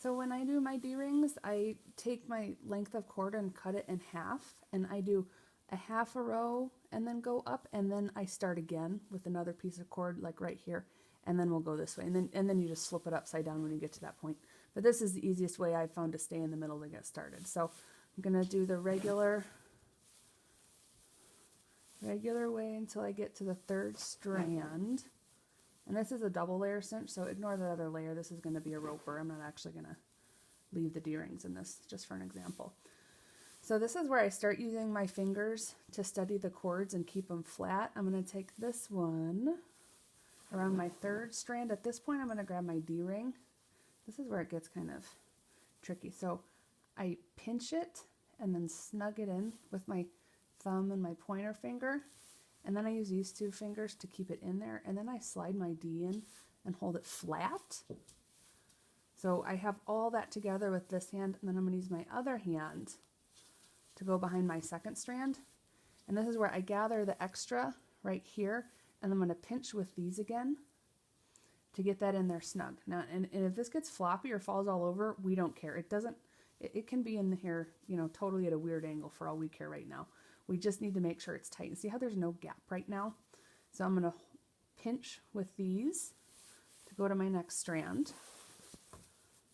So when I do my D-rings, I take my length of cord and cut it in half, and I do a half a row and then go up, and then I start again with another piece of cord like right here, and then we'll go this way, and then you just flip it upside down when you get to that point. But this is the easiest way I've found to stay in the middle to get started. So I'm gonna do the regular way until I get to the third strand. And this is a double layer cinch, so ignore the other layer. This is going to be a roper. I'm not actually going to leave the D-rings in this, just for an example. So this is where I start using my fingers to steady the cords and keep them flat. I'm going to take this one around my third strand. At this point, I'm going to grab my D-ring. This is where it gets kind of tricky. So I pinch it and then snug it in with my thumb and my pointer finger. And then I use these two fingers to keep it in there, and then I slide my D in and hold it flat. So I have all that together with this hand, and then I'm going to use my other hand to go behind my second strand. And this is where I gather the extra right here, and I'm going to pinch with these again to get that in there snug. Now, and if this gets floppy or falls all over, we don't care. It can be in here, you know, totally at a weird angle for all we care right now. We just need to make sure it's tight. And see how there's no gap right now? So I'm going to pinch with these to go to my next strand.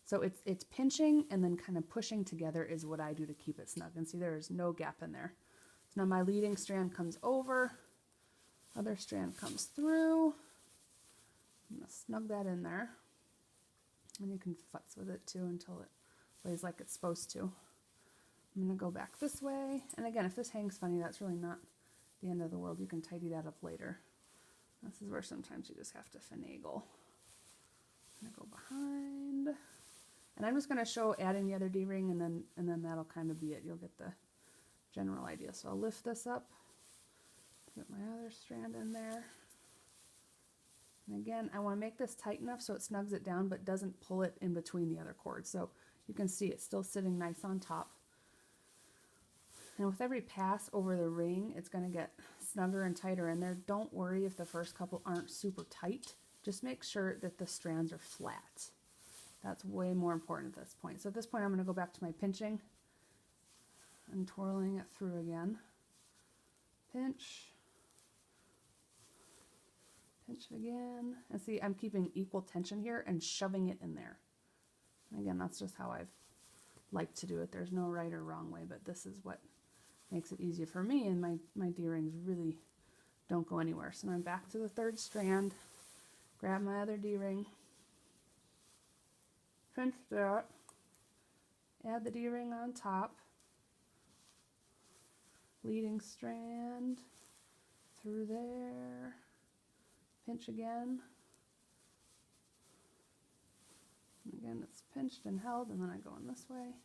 So it's pinching and then kind of pushing together is what I do to keep it snug. And see, there's no gap in there. So now my leading strand comes over, other strand comes through. I'm going to snug that in there. And you can futz with it too until it lays like it's supposed to. I'm going to go back this way, and again, if this hangs funny, that's really not the end of the world. You can tidy that up later. This is where sometimes you just have to finagle. I'm going to go behind, and I'm just going to show adding the other D-ring, and then that'll kind of be it. You'll get the general idea. So I'll lift this up, get my other strand in there, and again, I want to make this tight enough so it snugs it down, but doesn't pull it in between the other cords. So you can see it's still sitting nice on top. And with every pass over the ring, it's going to get snugger and tighter in there. Don't worry if the first couple aren't super tight. Just make sure that the strands are flat. That's way more important at this point. So at this point, I'm going to go back to my pinching and twirling it through again. Pinch. Pinch again. And see, I'm keeping equal tension here and shoving it in there. And again, that's just how I've liked to do it. There's no right or wrong way, but this is what makes it easier for me, and my D-rings really don't go anywhere. So now I'm back to the third strand, grab my other D-ring, pinch that, add the D-ring on top, leading strand through there, pinch again, and again it's pinched and held, and then I go in this way.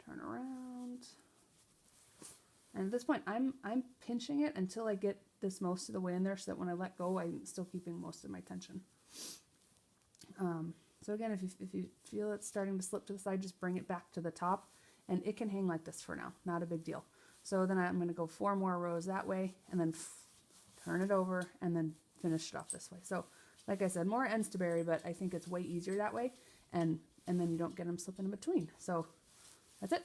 Turn around, and at this point I'm pinching it until I get this most of the way in there, so that when I let go, I'm still keeping most of my tension. So again, if you feel it's starting to slip to the side, just bring it back to the top, and it can hang like this for now, not a big deal. So then I'm going to go 4 more rows that way, and then turn it over, and then finish it off this way. So like I said, more ends to bury, but I think it's way easier that way, and then you don't get them slipping in between. So that's it.